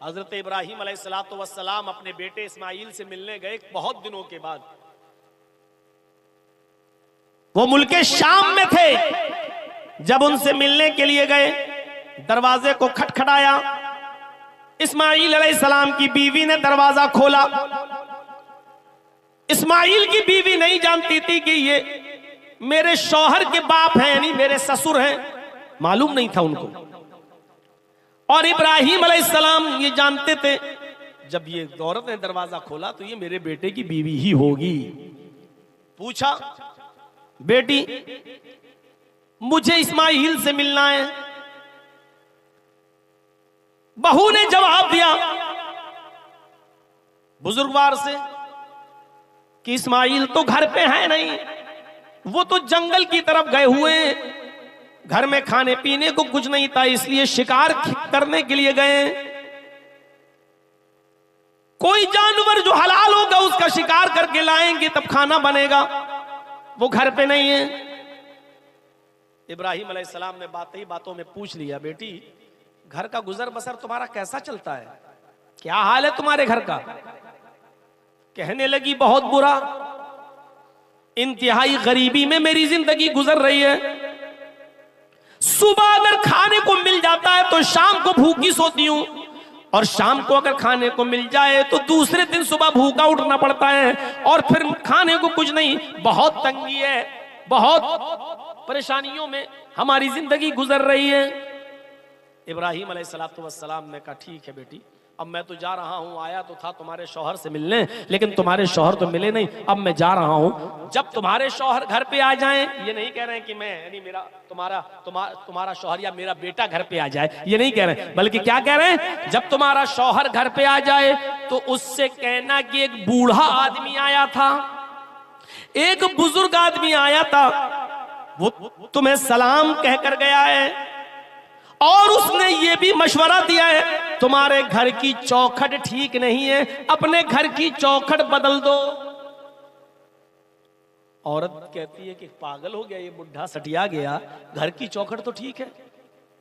हजरत इब्राहीम अलैहिस्सलातु वस्सलाम अपने बेटे इस्माइल से मिलने गए बहुत दिनों के बाद। वो मुल्के शाम में थे। जब उनसे मिलने के लिए गए, दरवाजे को खटखटाया। इस्माइल अलैहिस्सलाम की बीवी ने दरवाजा खोला। इस्माइल की बीवी नहीं जानती थी कि ये मेरे शौहर के बाप हैं, यानी मेरे ससुर हैं, मालूम नहीं था उनको। और इब्राहीम अलैहिस्सलाम ये जानते थे, जब ये औरत ने दरवाजा खोला तो ये मेरे बेटे की बीवी ही होगी। पूछा, बेटी मुझे इस्माइल से मिलना है। बहू ने जवाब दिया बुजुर्गवार से कि इस्माइल तो घर पे है नहीं, वो तो जंगल की तरफ गए हुए हैं, घर में खाने पीने को कुछ नहीं था, इसलिए शिकार करने के लिए गए। कोई जानवर जो हलाल होगा उसका शिकार करके लाएंगे तब खाना बनेगा, वो घर पे नहीं है। इब्राहीम अलैहिस्सलाम ने बातों में पूछ लिया, बेटी घर का गुजर बसर तुम्हारा कैसा चलता है, क्या हाल है तुम्हारे घर का? कहने लगी, बहुत बुरा, इंतहाई गरीबी में मेरी जिंदगी गुजर रही है। सुबह अगर खाने को मिल जाता है तो शाम को भूखी सोती हूं, और शाम को अगर खाने को मिल जाए तो दूसरे दिन सुबह भूखा उठना पड़ता है, और फिर खाने को कुछ नहीं, बहुत तंगी है, बहुत परेशानियों में हमारी जिंदगी गुजर रही है। इब्राहीम अलैहिस्सलातु वस्सलाम ने कहा, ठीक है बेटी, अब मैं तो जा रहा हूं, आया तो था तुम्हारे शौहर से मिलने, लेकिन तुम्हारे शौहर तो मिले नहीं, अब मैं जा रहा हूं। जब तुम्हारे शौहर घर पे आ जाएं, ये नहीं कह रहे हैं कि मैं यानी मेरा तुम्हारा शौहर या मेरा बेटा घर पे आ जाए, ये नहीं कह रहे हैं, बल्कि क्या कह रहे हैं, जब तुम्हारा शौहर घर पे आ जाए तो उससे कहना कि एक बूढ़ा आदमी आया था, एक बुजुर्ग आदमी आया था, वो तुम्हें सलाम कहकर गया है, और उसने ये भी मशवरा दिया है तुम्हारे घर की चौखट ठीक नहीं है, अपने घर की चौखट बदल दो। औरत कहती है कि पागल हो गया ये बुढ़ा, सटिया गया, घर की चौखट तो ठीक है,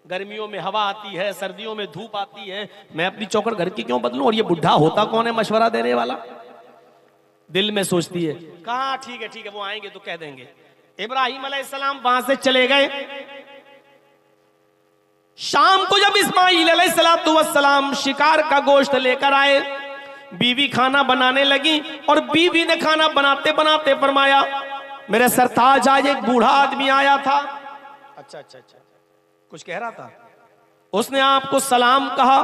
गर्मियों में हवा आती है, सर्दियों में धूप आती है, मैं अपनी चौखट घर की क्यों बदलूं? और ये बुढ़ा होता कौन है मशवरा देने वाला? दिल में सोचती है, कहा ठीक है वो आएंगे तो कह देंगे। इब्राहीम अलैहिस्सलाम वहां से चले गए। शाम को जब इस्माइल अलैहिस्सलातु वस्सलाम शिकार का गोश्त लेकर आए, बीवी खाना बनाने लगी, और बीवी ने खाना बनाते बनाते फरमाया, मेरे सरताज आज एक बूढ़ा आदमी आया था। अच्छा, कुछ कह रहा था, उसने आपको सलाम कहा,